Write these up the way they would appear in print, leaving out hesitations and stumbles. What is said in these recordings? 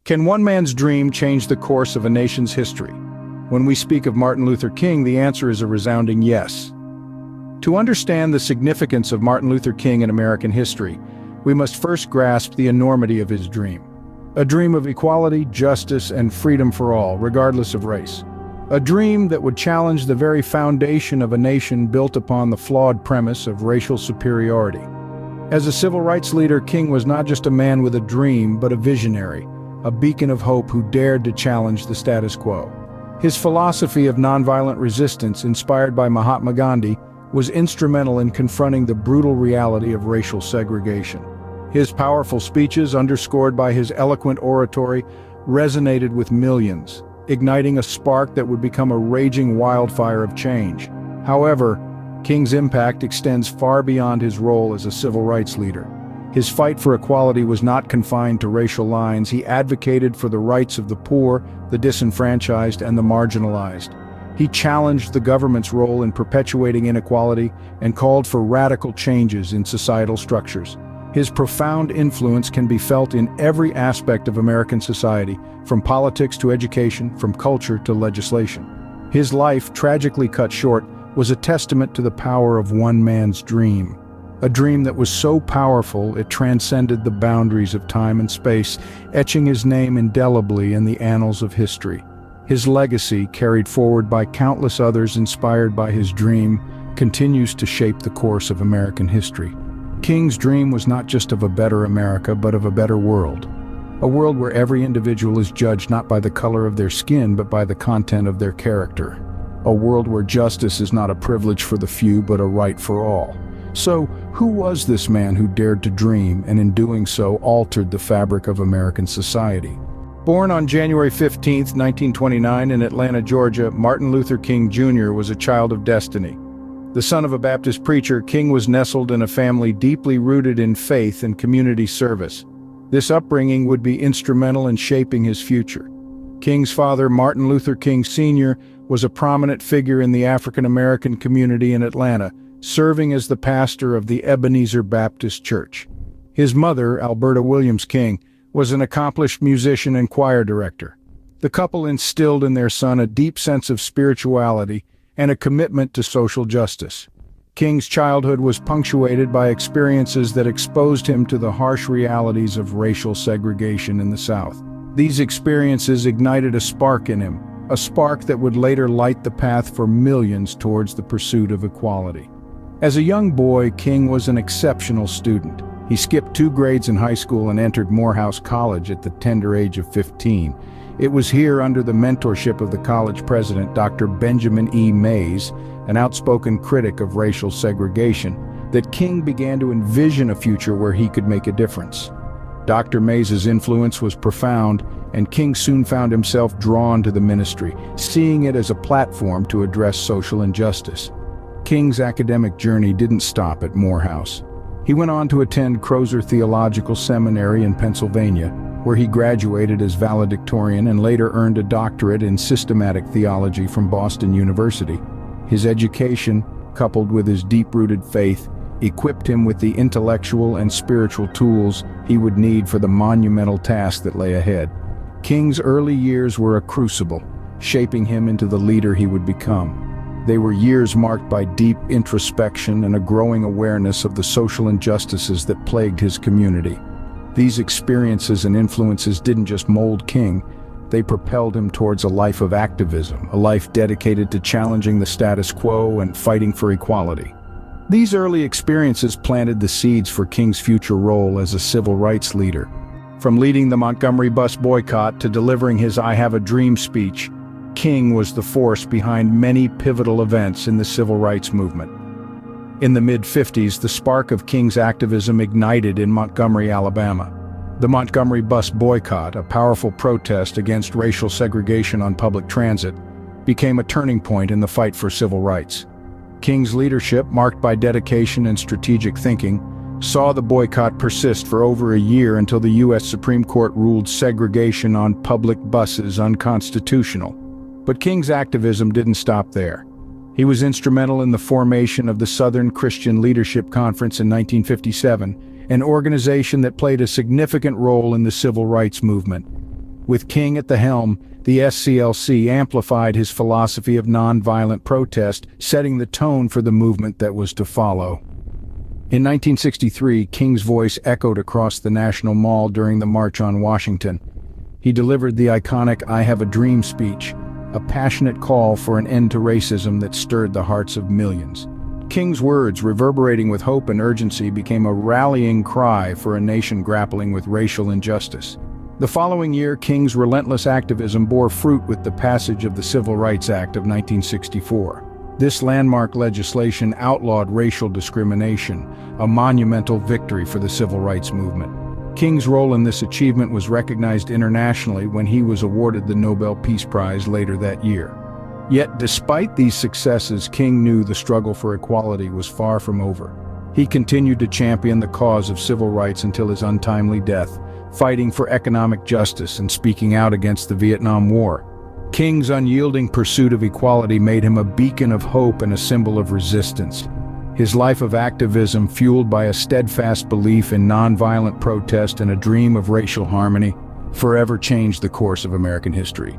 Can one man's dream change the course of a nation's history? When we speak of Martin Luther King, the answer is a resounding yes. To understand the significance of Martin Luther King in American history, we must first grasp the enormity of his dream. A dream of equality, justice, and freedom for all, regardless of race. A dream that would challenge the very foundation of a nation built upon the flawed premise of racial superiority. As a civil rights leader, King was not just a man with a dream, but a visionary, a beacon of hope who dared to challenge the status quo. His philosophy of nonviolent resistance, inspired by Mahatma Gandhi, was instrumental in confronting the brutal reality of racial segregation. His powerful speeches, underscored by his eloquent oratory, resonated with millions, igniting a spark that would become a raging wildfire of change. However, King's impact extends far beyond his role as a civil rights leader. His fight for equality was not confined to racial lines. He advocated for the rights of the poor, the disenfranchised, and the marginalized. He challenged the government's role in perpetuating inequality and called for radical changes in societal structures. His profound influence can be felt in every aspect of American society, from politics to education, from culture to legislation. His life, tragically cut short, was a testament to the power of one man's dream. A dream that was so powerful it transcended the boundaries of time and space, etching his name indelibly in the annals of history. His legacy, carried forward by countless others inspired by his dream, continues to shape the course of American history. King's dream was not just of a better America, but of a better world. A world where every individual is judged not by the color of their skin, but by the content of their character. A world where justice is not a privilege for the few, but a right for all. So, who was this man who dared to dream, and in doing so altered the fabric of American society? Born on January 15, 1929 in Atlanta, Georgia, Martin Luther King Jr. was a child of destiny. The son of a Baptist preacher, King was nestled in a family deeply rooted in faith and community service. This upbringing would be instrumental in shaping his future. King's father, Martin Luther King Sr., was a prominent figure in the African American community in Atlanta, serving as the pastor of the Ebenezer Baptist Church. His mother, Alberta Williams King, was an accomplished musician and choir director. The couple instilled in their son a deep sense of spirituality and a commitment to social justice. King's childhood was punctuated by experiences that exposed him to the harsh realities of racial segregation in the South. These experiences ignited a spark in him, a spark that would later light the path for millions towards the pursuit of equality. As a young boy, King was an exceptional student. He skipped 2 grades in high school and entered Morehouse College at the tender age of 15. It was here, under the mentorship of the college president, Dr. Benjamin E. Mays, an outspoken critic of racial segregation, that King began to envision a future where he could make a difference. Dr. Mays's influence was profound, and King soon found himself drawn to the ministry, seeing it as a platform to address social injustice. King's academic journey didn't stop at Morehouse. He went on to attend Crozer Theological Seminary in Pennsylvania, where he graduated as valedictorian and later earned a doctorate in systematic theology from Boston University. His education, coupled with his deep-rooted faith, equipped him with the intellectual and spiritual tools he would need for the monumental task that lay ahead. King's early years were a crucible, shaping him into the leader he would become. They were years marked by deep introspection and a growing awareness of the social injustices that plagued his community. These experiences and influences didn't just mold King, they propelled him towards a life of activism, a life dedicated to challenging the status quo and fighting for equality. These early experiences planted the seeds for King's future role as a civil rights leader. From leading the Montgomery bus boycott to delivering his "I Have a Dream" speech, King was the force behind many pivotal events in the civil rights movement. In the mid-50s, the spark of King's activism ignited in Montgomery, Alabama. The Montgomery bus boycott, a powerful protest against racial segregation on public transit, became a turning point in the fight for civil rights. King's leadership, marked by dedication and strategic thinking, saw the boycott persist for over a year until the U.S. Supreme Court ruled segregation on public buses unconstitutional. But King's activism didn't stop there. He was instrumental in the formation of the Southern Christian Leadership Conference in 1957, an organization that played a significant role in the civil rights movement. With King at the helm, the SCLC amplified his philosophy of nonviolent protest, setting the tone for the movement that was to follow. In 1963, King's voice echoed across the National Mall during the March on Washington. He delivered the iconic "I Have a Dream" speech, a passionate call for an end to racism that stirred the hearts of millions. King's words, reverberating with hope and urgency, became a rallying cry for a nation grappling with racial injustice. The following year, King's relentless activism bore fruit with the passage of the Civil Rights Act of 1964. This landmark legislation outlawed racial discrimination, a monumental victory for the civil rights movement. King's role in this achievement was recognized internationally when he was awarded the Nobel Peace Prize later that year. Yet, despite these successes, King knew the struggle for equality was far from over. He continued to champion the cause of civil rights until his untimely death, fighting for economic justice and speaking out against the Vietnam War. King's unyielding pursuit of equality made him a beacon of hope and a symbol of resistance. His life of activism, fueled by a steadfast belief in nonviolent protest and a dream of racial harmony, forever changed the course of American history.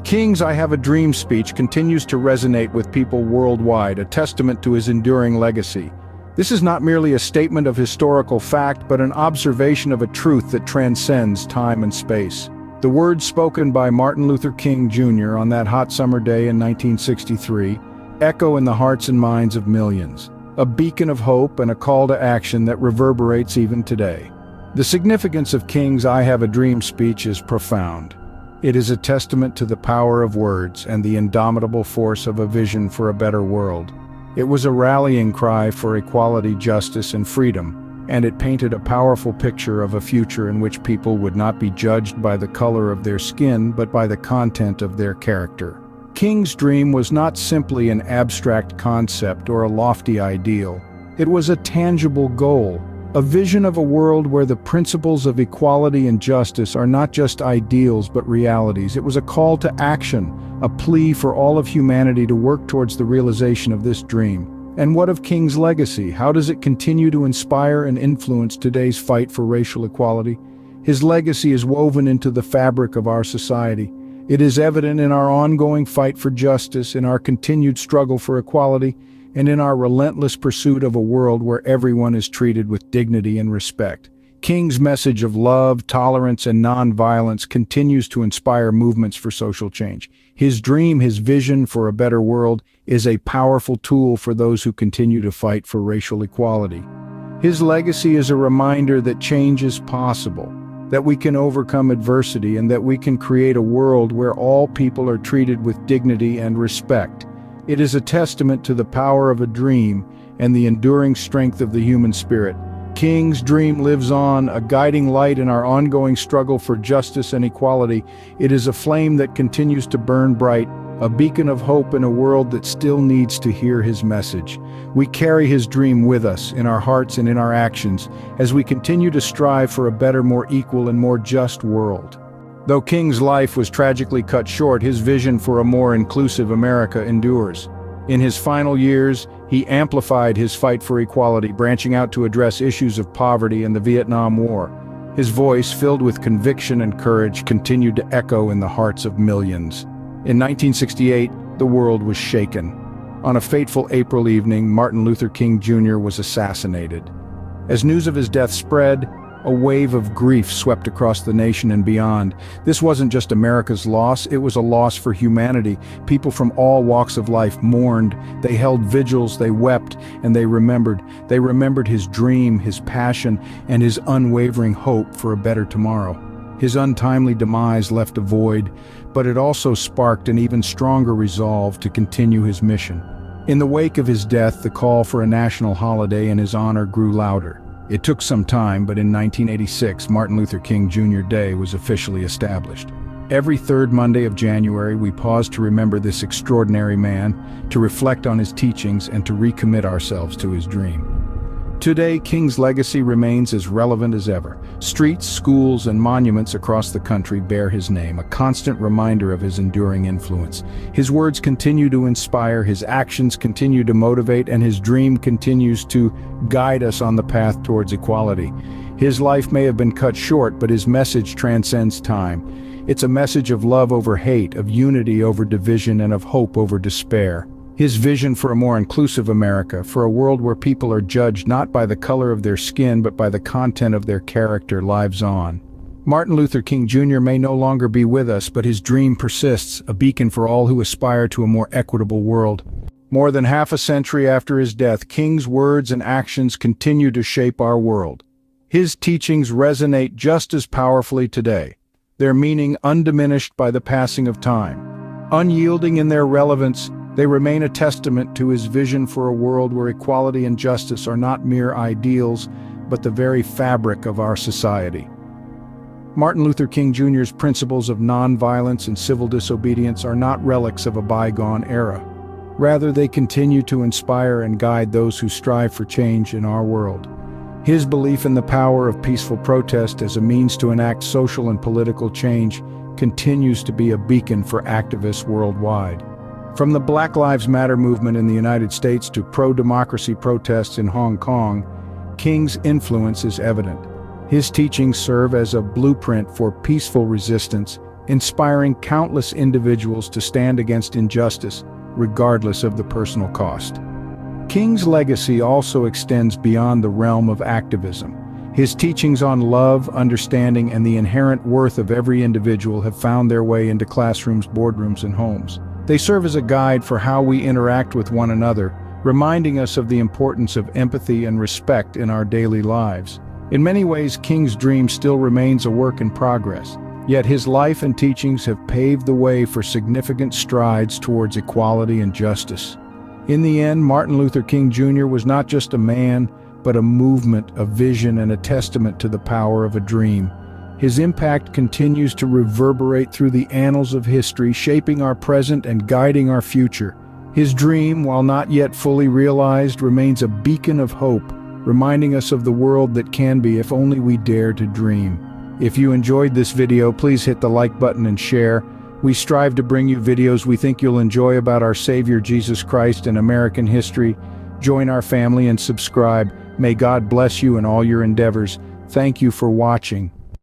King's "I Have a Dream" speech continues to resonate with people worldwide, a testament to his enduring legacy. This is not merely a statement of historical fact, but an observation of a truth that transcends time and space. The words spoken by Martin Luther King Jr. on that hot summer day in 1963 echo in the hearts and minds of millions, a beacon of hope and a call to action that reverberates even today. The significance of King's "I Have a Dream" speech is profound. It is a testament to the power of words and the indomitable force of a vision for a better world. It was a rallying cry for equality, justice, and freedom, and it painted a powerful picture of a future in which people would not be judged by the color of their skin, but by the content of their character. King's dream was not simply an abstract concept or a lofty ideal. It was a tangible goal, a vision of a world where the principles of equality and justice are not just ideals but realities. It was a call to action, a plea for all of humanity to work towards the realization of this dream. And what of King's legacy? How does it continue to inspire and influence today's fight for racial equality? His legacy is woven into the fabric of our society. It is evident in our ongoing fight for justice, in our continued struggle for equality, and in our relentless pursuit of a world where everyone is treated with dignity and respect. King's message of love, tolerance, and nonviolence continues to inspire movements for social change. His dream, his vision for a better world, is a powerful tool for those who continue to fight for racial equality. His legacy is a reminder that change is possible, that we can overcome adversity, and that we can create a world where all people are treated with dignity and respect. It is a testament to the power of a dream and the enduring strength of the human spirit. King's dream lives on, a guiding light in our ongoing struggle for justice and equality. It is a flame that continues to burn bright, a beacon of hope in a world that still needs to hear his message. We carry his dream with us, in our hearts and in our actions, as we continue to strive for a better, more equal, and more just world. Though King's life was tragically cut short, his vision for a more inclusive America endures. In his final years, he amplified his fight for equality, branching out to address issues of poverty and the Vietnam War. His voice, filled with conviction and courage, continued to echo in the hearts of millions. In 1968, the world was shaken. On a fateful April evening, Martin Luther King Jr. was assassinated. As news of his death spread, a wave of grief swept across the nation and beyond. This wasn't just America's loss, it was a loss for humanity. People from all walks of life mourned. They held vigils, they wept, and they remembered. They remembered his dream, his passion, and his unwavering hope for a better tomorrow. His untimely demise left a void, but it also sparked an even stronger resolve to continue his mission. In the wake of his death, the call for a national holiday in his honor grew louder. It took some time, but in 1986, Martin Luther King Jr. Day was officially established. Every third Monday of January, we pause to remember this extraordinary man, to reflect on his teachings, and to recommit ourselves to his dream. Today, King's legacy remains as relevant as ever. Streets, schools, and monuments across the country bear his name, a constant reminder of his enduring influence. His words continue to inspire, his actions continue to motivate, and his dream continues to guide us on the path towards equality. His life may have been cut short, but his message transcends time. It's a message of love over hate, of unity over division, and of hope over despair. His vision for a more inclusive America, for a world where people are judged not by the color of their skin but by the content of their character, lives on. Martin Luther King Jr. may no longer be with us, but his dream persists, a beacon for all who aspire to a more equitable world. More than half a century after his death, King's words and actions continue to shape our world. His teachings resonate just as powerfully today, their meaning undiminished by the passing of time. Unyielding in their relevance, they remain a testament to his vision for a world where equality and justice are not mere ideals, but the very fabric of our society. Martin Luther King Jr.'s principles of nonviolence and civil disobedience are not relics of a bygone era. Rather, they continue to inspire and guide those who strive for change in our world. His belief in the power of peaceful protest as a means to enact social and political change continues to be a beacon for activists worldwide. From the Black Lives Matter movement in the United States to pro-democracy protests in Hong Kong, King's influence is evident. His teachings serve as a blueprint for peaceful resistance, inspiring countless individuals to stand against injustice, regardless of the personal cost. King's legacy also extends beyond the realm of activism. His teachings on love, understanding, and the inherent worth of every individual have found their way into classrooms, boardrooms, and homes. They serve as a guide for how we interact with one another, reminding us of the importance of empathy and respect in our daily lives. In many ways, King's dream still remains a work in progress, yet his life and teachings have paved the way for significant strides towards equality and justice. In the end, Martin Luther King Jr. was not just a man, but a movement, a vision, and a testament to the power of a dream. His impact continues to reverberate through the annals of history, shaping our present and guiding our future. His dream, while not yet fully realized, remains a beacon of hope, reminding us of the world that can be if only we dare to dream. If you enjoyed this video, please hit the like button and share. We strive to bring you videos we think you'll enjoy about our Savior Jesus Christ and American history. Join our family and subscribe. May God bless you in all your endeavors. Thank you for watching.